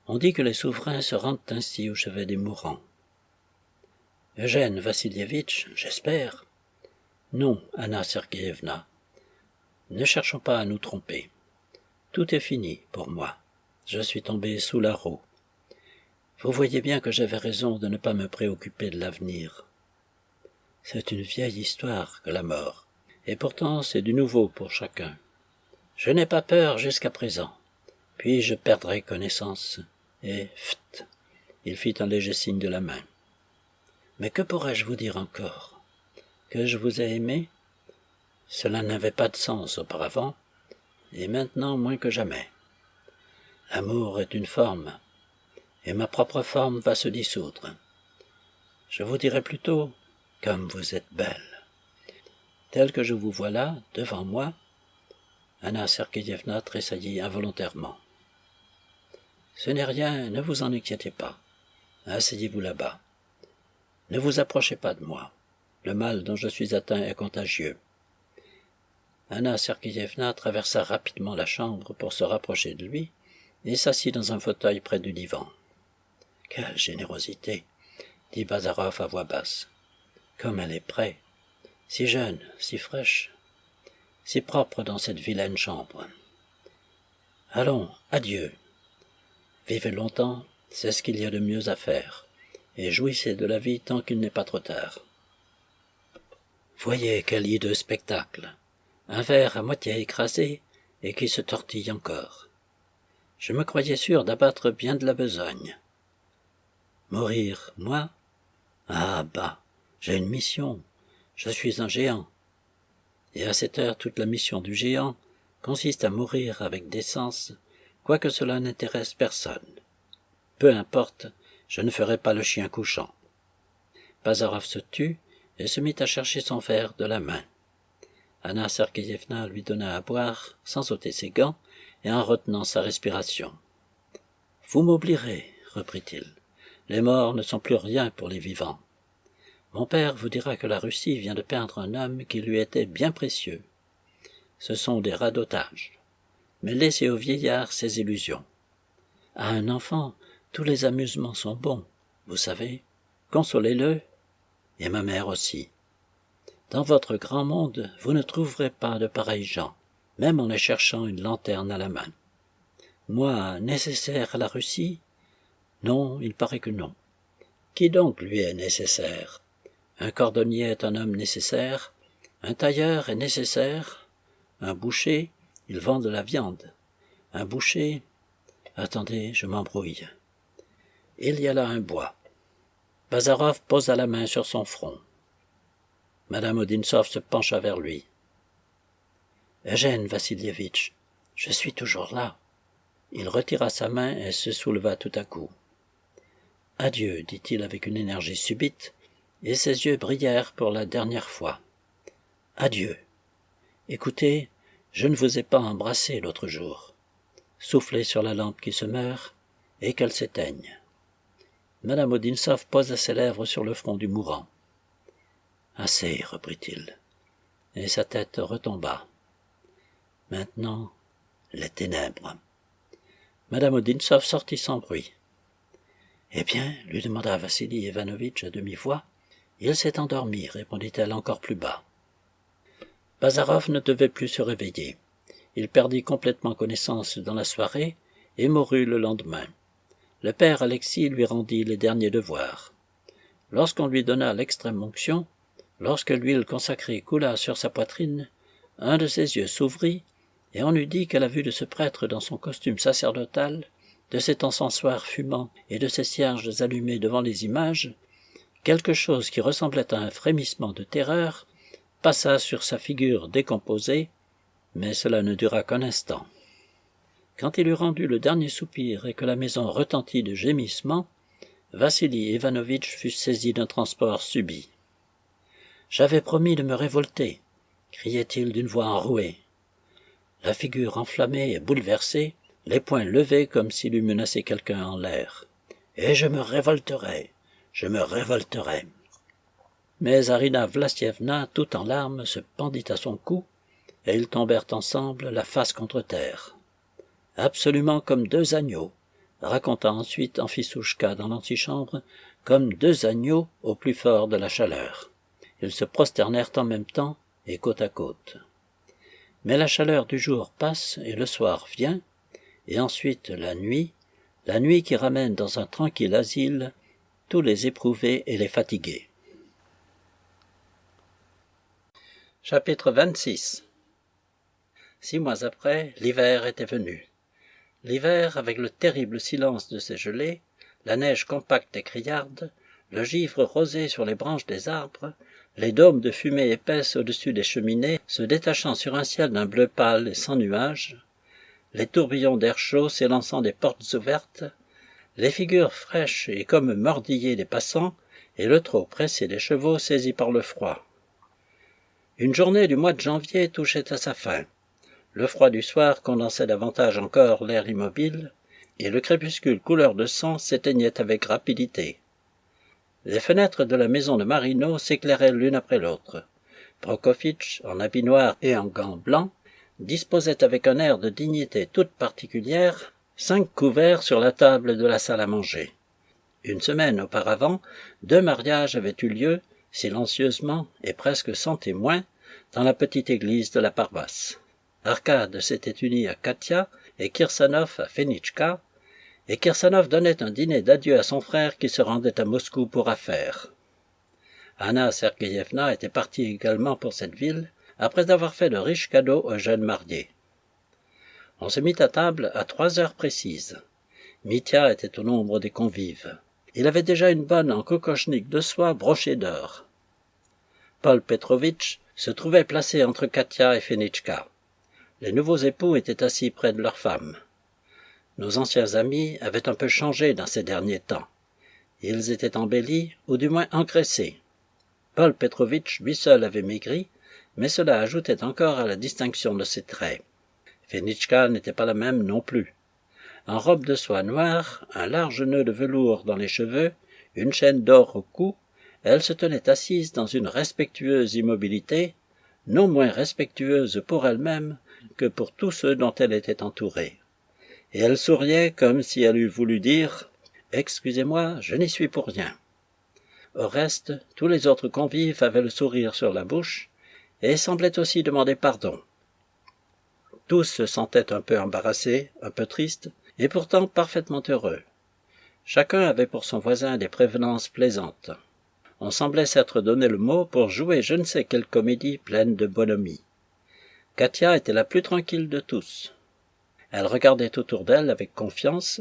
On dit que les souverains se rendent ainsi au chevet des mourants. Eugène Vassilievitch, j'espère. Non, Anna Sergeyevna. Ne cherchons pas à nous tromper. Tout est fini pour moi. Je suis tombé sous la roue. Vous voyez bien que j'avais raison de ne pas me préoccuper de l'avenir. C'est une vieille histoire que la mort, et pourtant c'est du nouveau pour chacun. Je n'ai pas peur jusqu'à présent, puis je perdrai connaissance, et pft, il fit un léger signe de la main. Mais que pourrais-je vous dire encore? Que je vous ai aimé? Cela n'avait pas de sens auparavant, et maintenant moins que jamais. L'amour est une forme, et ma propre forme va se dissoudre. Je vous dirai plutôt, comme vous êtes belle. Tel que je vous vois là, devant moi, Anna Sergeyevna tressaillit involontairement. Ce n'est rien, ne vous en inquiétez pas. Asseyez-vous là-bas. Ne vous approchez pas de moi. Le mal dont je suis atteint est contagieux. Anna Sergeyevna traversa rapidement la chambre pour se rapprocher de lui et s'assit dans un fauteuil près du divan. « Quelle générosité !» dit Bazarov à voix basse. « Comme elle est près, si jeune, si fraîche, si propre dans cette vilaine chambre. Allons, adieu. Vivez longtemps, c'est ce qu'il y a de mieux à faire, et jouissez de la vie tant qu'il n'est pas trop tard. Voyez quel hideux spectacle, un verre à moitié écrasé et qui se tortille encore. Je me croyais sûr d'abattre bien de la besogne. Mourir, moi? Ah bah, j'ai une mission, je suis un géant. Et à cette heure, toute la mission du géant consiste à mourir avec décence, quoique cela n'intéresse personne. Peu importe, je ne ferai pas le chien couchant. Bazarov se tut et se mit à chercher son verre de la main. Anna Sergeyevna lui donna à boire, sans ôter ses gants et en retenant sa respiration. « Vous m'oublierez, reprit-il. Les morts ne sont plus rien pour les vivants. Mon père vous dira que la Russie vient de perdre un homme qui lui était bien précieux. Ce sont des radotages. Mais laissez au vieillard ses illusions. À un enfant, tous les amusements sont bons, vous savez. Consolez-le, et ma mère aussi. Dans votre grand monde, vous ne trouverez pas de pareils gens, même en les cherchant une lanterne à la main. Moi, nécessaire à la Russie? Non, il paraît que non. Qui donc lui est nécessaire? Un cordonnier est un homme nécessaire, un tailleur est nécessaire, un boucher, il vend de la viande. Un boucher... Attendez, je m'embrouille. Il y a là un bois. Bazarov posa la main sur son front. Madame Odintsov se pencha vers lui. « Eugène Vassilievitch, je suis toujours là. » Il retira sa main et se souleva tout à coup. « Adieu, dit-il avec une énergie subite, et ses yeux brillèrent pour la dernière fois. « Adieu. Écoutez, je ne vous ai pas embrassé l'autre jour. Soufflez sur la lampe qui se meurt, et qu'elle s'éteigne. » Madame Odintsov posa ses lèvres sur le front du mourant. « Assez, reprit-il, et sa tête retomba. Maintenant, les ténèbres. » Madame Odintsov sortit sans bruit. « Eh bien, lui demanda Vassili Ivanovitch à demi-voix. « Il s'est endormi, répondit-elle encore plus bas. » Bazarov ne devait plus se réveiller. Il perdit complètement connaissance dans la soirée et mourut le lendemain. Le père Alexis lui rendit les derniers devoirs. Lorsqu'on lui donna l'extrême-onction, Lorsque l'huile consacrée coula sur sa poitrine, un de ses yeux s'ouvrit, et on eût dit qu'à la vue de ce prêtre dans son costume sacerdotal, de cet encensoir fumant et de ces cierges allumés devant les images, quelque chose qui ressemblait à un frémissement de terreur passa sur sa figure décomposée, mais cela ne dura qu'un instant. Quand il eut rendu le dernier soupir et que la maison retentit de gémissements, Vassili Ivanovitch fut saisi d'un transport subit. « J'avais promis de me révolter !» criait-il d'une voix enrouée. La figure enflammée et bouleversée, les poings levés comme s'il eût menacé quelqu'un en l'air. « Et je me révolterai, je me révolterai !» Mais Arina Vlassievna, tout en larmes, se pendit à son cou, et ils tombèrent ensemble, la face contre terre. Absolument comme deux agneaux, raconta ensuite Amphissouchka dans l'antichambre, comme deux agneaux au plus fort de la chaleur. Ils se prosternèrent en même temps et côte à côte. Mais la chaleur du jour passe et le soir vient, et ensuite la nuit qui ramène dans un tranquille asile tous les éprouvés et les fatigués. Chapitre 26. 6 mois après, l'hiver était venu. L'hiver, avec le terrible silence de ses gelées, la neige compacte et criarde, le givre rosé sur les branches des arbres, les dômes de fumée épaisse au-dessus des cheminées se détachant sur un ciel d'un bleu pâle et sans nuages, les tourbillons d'air chaud s'élançant des portes ouvertes, les figures fraîches et comme mordillées des passants, et le trot pressé des chevaux saisis par le froid. Une journée du mois de janvier touchait à sa fin. Le froid du soir condensait davantage encore l'air immobile, et le crépuscule couleur de sang s'éteignait avec rapidité. Les fenêtres de la maison de Marino s'éclairaient l'une après l'autre. Prokofitch, en habit noir et en gants blancs, disposait avec un air de dignité toute particulière 5 couverts sur la table de la salle à manger. Une semaine auparavant, 2 mariages avaient eu lieu, silencieusement et presque sans témoins, dans la petite église de la paroisse. Arkad s'était uni à Katia et Kirsanov à Fenitchka, et Kirsanov donnait un dîner d'adieu à son frère qui se rendait à Moscou pour affaires. Anna Sergeyevna était partie également pour cette ville, après avoir fait de riches cadeaux aux jeunes mariés. On se mit à table à 3 heures précises. Mitya était au nombre des convives. Il avait déjà une bonne en kokochnik de soie brochée d'or. Paul Petrovitch se trouvait placé entre Katia et Fenitchka. Les nouveaux époux étaient assis près de leurs femmes. Nos anciens amis avaient un peu changé dans ces derniers temps. Ils étaient embellis, ou du moins engraissés. Paul Petrovitch, lui seul, avait maigri, mais cela ajoutait encore à la distinction de ses traits. Fenitchka n'était pas la même non plus. En robe de soie noire, un large nœud de velours dans les cheveux, une chaîne d'or au cou, elle se tenait assise dans une respectueuse immobilité, non moins respectueuse pour elle-même que pour tous ceux dont elle était entourée. Et elle souriait comme si elle eût voulu dire « Excusez-moi, je n'y suis pour rien ». Au reste, tous les autres convives avaient le sourire sur la bouche et semblaient aussi demander pardon. Tous se sentaient un peu embarrassés, un peu tristes, et pourtant parfaitement heureux. Chacun avait pour son voisin des prévenances plaisantes. On semblait s'être donné le mot pour jouer je ne sais quelle comédie pleine de bonhomie. Katia était la plus tranquille de tous. Elle regardait autour d'elle avec confiance,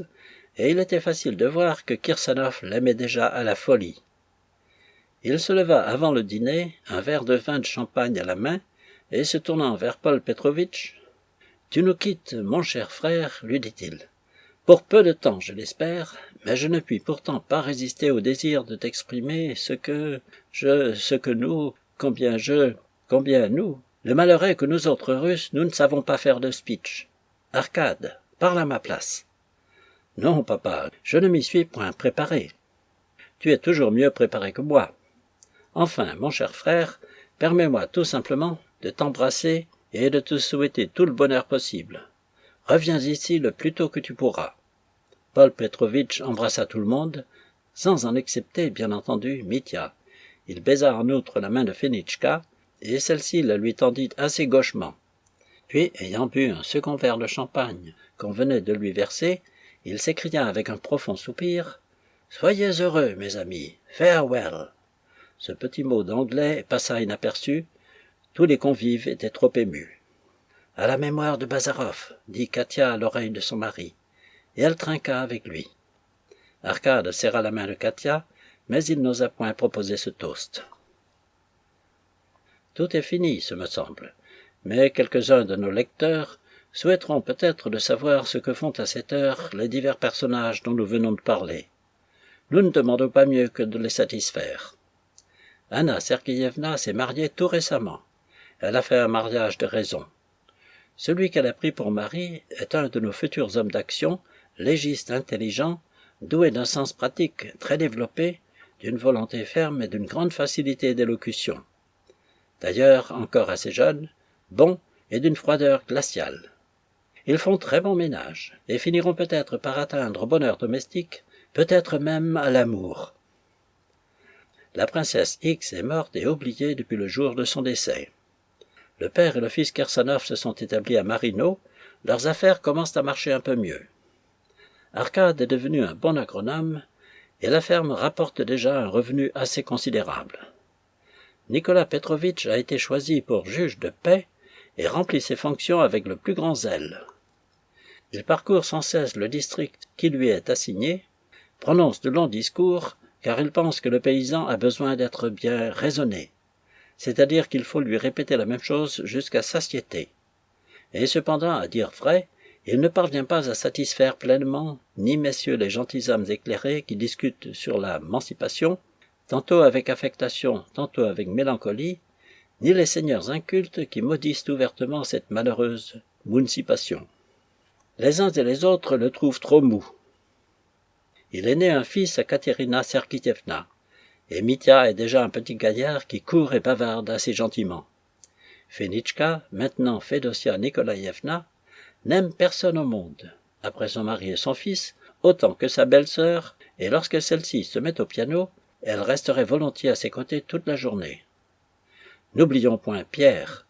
et il était facile de voir que Kirsanov l'aimait déjà à la folie. Il se leva avant le dîner, un verre de vin de champagne à la main, et se tournant vers Paul Petrovitch, « Tu nous quittes, mon cher frère, lui dit-il. Pour peu de temps, je l'espère, mais je ne puis pourtant pas résister au désir de t'exprimer combien nous, le malheur est que nous autres Russes, nous ne savons pas faire de speech. Arkad, parle à ma place. Non, papa, je ne m'y suis point préparé. Tu es toujours mieux préparé que moi. Enfin, mon cher frère, permets-moi tout simplement de t'embrasser et de te souhaiter tout le bonheur possible. Reviens ici le plus tôt que tu pourras. » Paul Petrovitch embrassa tout le monde, sans en excepter, bien entendu, Mitya. Il baisa en outre la main de Fenitchka, et celle-ci la lui tendit assez gauchement. Puis, ayant bu un second verre de champagne qu'on venait de lui verser, il s'écria avec un profond soupir « Soyez heureux, mes amis, farewell !» Ce petit mot d'anglais passa inaperçu, tous les convives étaient trop émus. « À la mémoire de Bazarov » dit Katia à l'oreille de son mari, et elle trinqua avec lui. Arcade serra la main de Katia, mais il n'osa point proposer ce toast. Tout est fini, ce me semble, mais quelques-uns de nos lecteurs souhaiteront peut-être de savoir ce que font à cette heure les divers personnages dont nous venons de parler. Nous ne demandons pas mieux que de les satisfaire. Anna Sergeyevna s'est mariée tout récemment. Elle a fait un mariage de raison. Celui qu'elle a pris pour mari est un de nos futurs hommes d'action, légiste intelligent, doué d'un sens pratique très développé, d'une volonté ferme et d'une grande facilité d'élocution. D'ailleurs, encore assez jeune, bon et d'une froideur glaciale. Ils font très bon ménage, et finiront peut-être par atteindre au bonheur domestique, peut-être même à l'amour. La princesse X est morte et oubliée depuis le jour de son décès. Le père et le fils Kirsanov se sont établis à Marino, leurs affaires commencent à marcher un peu mieux. Arcade est devenu un bon agronome, et la ferme rapporte déjà un revenu assez considérable. Nicolas Petrovitch a été choisi pour juge de paix et remplit ses fonctions avec le plus grand zèle. Il parcourt sans cesse le district qui lui est assigné, prononce de longs discours, car il pense que le paysan a besoin d'être bien raisonné, c'est-à-dire qu'il faut lui répéter la même chose jusqu'à satiété. Et cependant, à dire vrai, il ne parvient pas à satisfaire pleinement ni messieurs les gentilshommes éclairés qui discutent sur la mancipation, tantôt avec affectation, tantôt avec mélancolie, ni les seigneurs incultes qui maudissent ouvertement cette malheureuse municipation. Les uns et les autres le trouvent trop mou. Il est né un fils à Katerina Sergeyevna, et Mitya est déjà un petit gaillard qui court et bavarde assez gentiment. Fenichka, maintenant Fedosia Nikolaïevna, n'aime personne au monde, après son mari et son fils, autant que sa belle-sœur, et lorsque celle-ci se met au piano, elle resterait volontiers à ses côtés toute la journée. N'oublions point Pierre.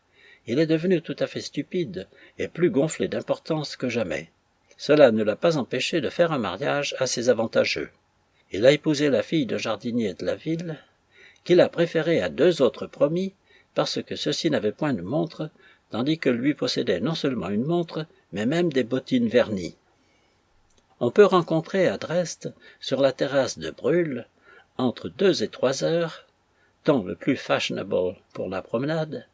Il est devenu tout à fait stupide et plus gonflé d'importance que jamais. Cela ne l'a pas empêché de faire un mariage assez avantageux. Il a épousé la fille d'un jardinier de la ville, qu'il a préférée à 2 autres promis, parce que ceux-ci n'avaient point de montre, tandis que lui possédait non seulement une montre, mais même des bottines vernies. On peut rencontrer à Dresde, sur la terrasse de Brühl, entre 2 et 3 heures, temps le plus fashionable pour la promenade,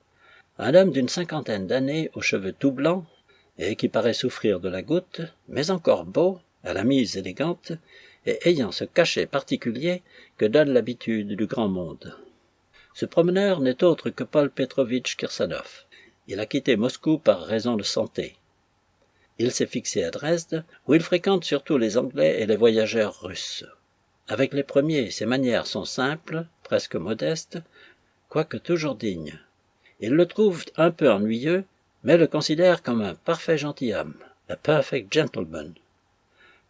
un homme d'une 50aine d'années aux cheveux tout blancs, et qui paraît souffrir de la goutte, mais encore beau, à la mise élégante, et ayant ce cachet particulier que donne l'habitude du grand monde. Ce promeneur n'est autre que Paul Petrovitch Kirsanov. Il a quitté Moscou par raison de santé. Il s'est fixé à Dresde, où il fréquente surtout les Anglais et les voyageurs russes. Avec les premiers, ses manières sont simples, presque modestes, quoique toujours dignes. Il le trouve un peu ennuyeux, mais le considère comme un parfait gentilhomme, a perfect gentleman.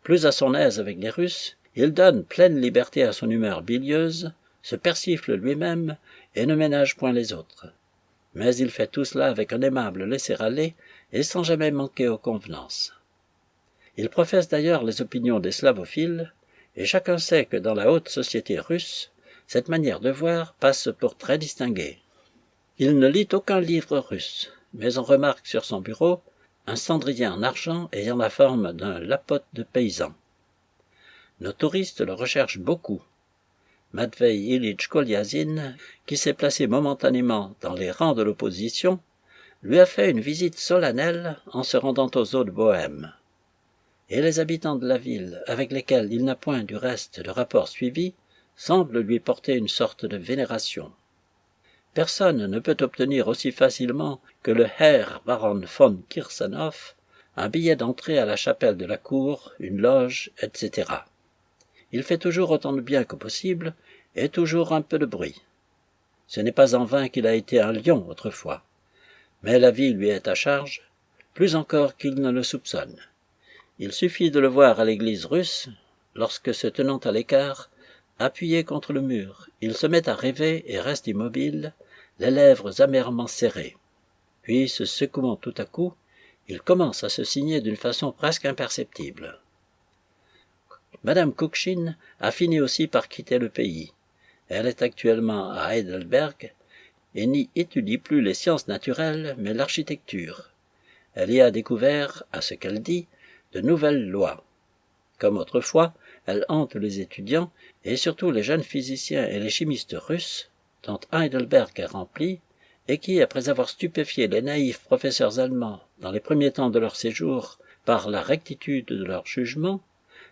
Plus à son aise avec les Russes, il donne pleine liberté à son humeur bilieuse, se persifle lui-même et ne ménage point les autres. Mais il fait tout cela avec un aimable laisser-aller et sans jamais manquer aux convenances. Il professe d'ailleurs les opinions des slavophiles, et chacun sait que dans la haute société russe, cette manière de voir passe pour très distinguée. Il ne lit aucun livre russe, mais on remarque sur son bureau un cendrier en argent ayant la forme d'un lapote de paysan. Nos touristes le recherchent beaucoup. Matvei Ilitch Kolyazin, qui s'est placé momentanément dans les rangs de l'opposition, lui a fait une visite solennelle en se rendant aux eaux de Bohême. Et les habitants de la ville, avec lesquels il n'a point du reste de rapport suivi, semblent lui porter une sorte de vénération. Personne ne peut obtenir aussi facilement que le Herr Baron von Kirsanov un billet d'entrée à la chapelle de la cour, une loge, etc. Il fait toujours autant de bien que possible, et toujours un peu de bruit. Ce n'est pas en vain qu'il a été un lion autrefois. Mais la vie lui est à charge, plus encore qu'il ne le soupçonne. Il suffit de le voir à l'église russe, lorsque se tenant à l'écart, appuyé contre le mur, il se met à rêver et reste immobile, les lèvres amèrement serrées. Puis, se secouant tout à coup, il commence à se signer d'une façon presque imperceptible. Madame Kukshine a fini aussi par quitter le pays, Elle est actuellement à Heidelberg et n'y étudie plus les sciences naturelles mais l'architecture. Elle y a découvert, à ce qu'elle dit, de nouvelles lois. Comme autrefois, elle hante les étudiants et surtout les jeunes physiciens et les chimistes russes, dont Heidelberg est rempli, et qui, après avoir stupéfié les naïfs professeurs allemands dans les premiers temps de leur séjour par la rectitude de leur jugement,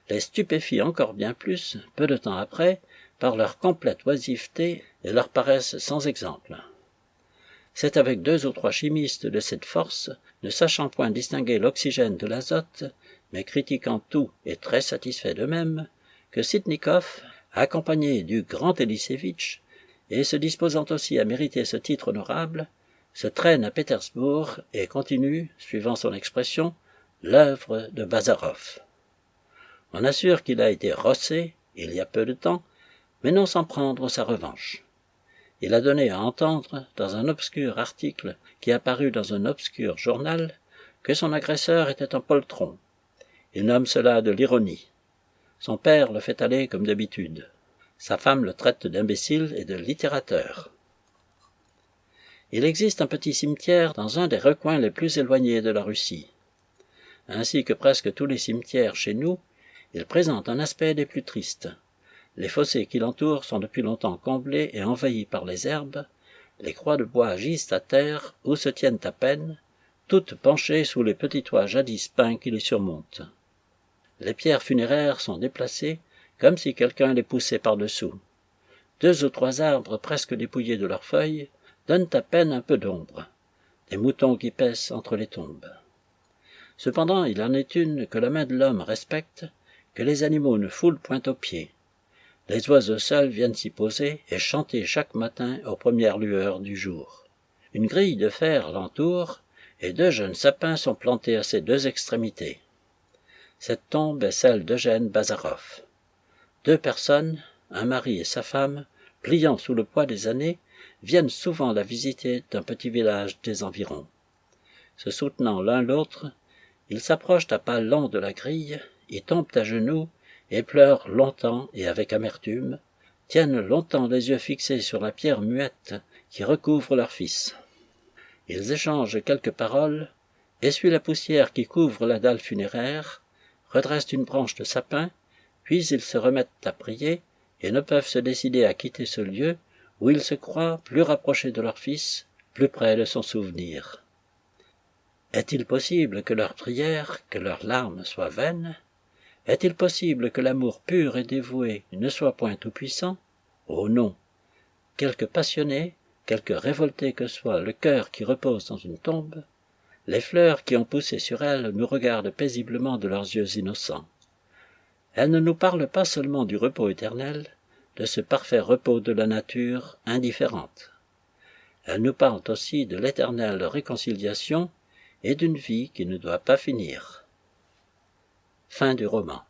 les stupéfie encore bien plus, peu de temps après, par leur complète oisiveté et leur paresse sans exemple. C'est avec 2 ou 3 chimistes de cette force, ne sachant point distinguer l'oxygène de l'azote, mais critiquant tout et très satisfaits d'eux-mêmes, que Sitnikov, accompagné du grand Elisséevitch, et se disposant aussi à mériter ce titre honorable, se traîne à Pétersbourg et continue, suivant son expression, l'œuvre de Bazarov. On assure qu'il a été rossé, il y a peu de temps, mais non sans prendre sa revanche. Il a donné à entendre, dans un obscur article qui a paru dans un obscur journal, que son agresseur était un poltron. Il nomme cela de l'ironie. Son père le fait aller comme d'habitude. Sa femme le traite d'imbécile et de littérateur. Il existe un petit cimetière dans un des recoins les plus éloignés de la Russie. Ainsi que presque tous les cimetières chez nous, il présente un aspect des plus tristes. Les fossés qui l'entourent sont depuis longtemps comblés et envahis par les herbes, les croix de bois gisent à terre ou se tiennent à peine, toutes penchées sous les petits toits jadis peints qui les surmontent. Les pierres funéraires sont déplacées comme si quelqu'un les poussait par-dessous. 2 ou 3 arbres presque dépouillés de leurs feuilles donnent à peine un peu d'ombre, des moutons qui paissent entre les tombes. Cependant, il en est une que la main de l'homme respecte, que les animaux ne foulent point aux pieds. Les oiseaux seuls viennent s'y poser et chanter chaque matin aux premières lueurs du jour. Une grille de fer l'entoure, et 2 jeunes sapins sont plantés à ses 2 extrémités. Cette tombe est celle d'Eugène Bazarov. 2 personnes, un mari et sa femme, pliant sous le poids des années, viennent souvent la visiter d'un petit village des environs. Se soutenant l'un l'autre, ils s'approchent à pas lents de la grille, y tombent à genoux, et pleurent longtemps et avec amertume, tiennent longtemps les yeux fixés sur la pierre muette qui recouvre leur fils. Ils échangent quelques paroles, essuient la poussière qui couvre la dalle funéraire, redressent une branche de sapin, puis ils se remettent à prier et ne peuvent se décider à quitter ce lieu où ils se croient plus rapprochés de leur fils, plus près de son souvenir. Est-il possible que leurs prières, que leurs larmes soient vaines ? Est-il possible que l'amour pur et dévoué ne soit point tout-puissant ? Oh non ! Quelque passionné, quelque révolté que soit le cœur qui repose dans une tombe, les fleurs qui ont poussé sur elle nous regardent paisiblement de leurs yeux innocents. Elles ne nous parlent pas seulement du repos éternel, de ce parfait repos de la nature indifférente. Elles nous parlent aussi de l'éternelle réconciliation et d'une vie qui ne doit pas finir. Fin du roman.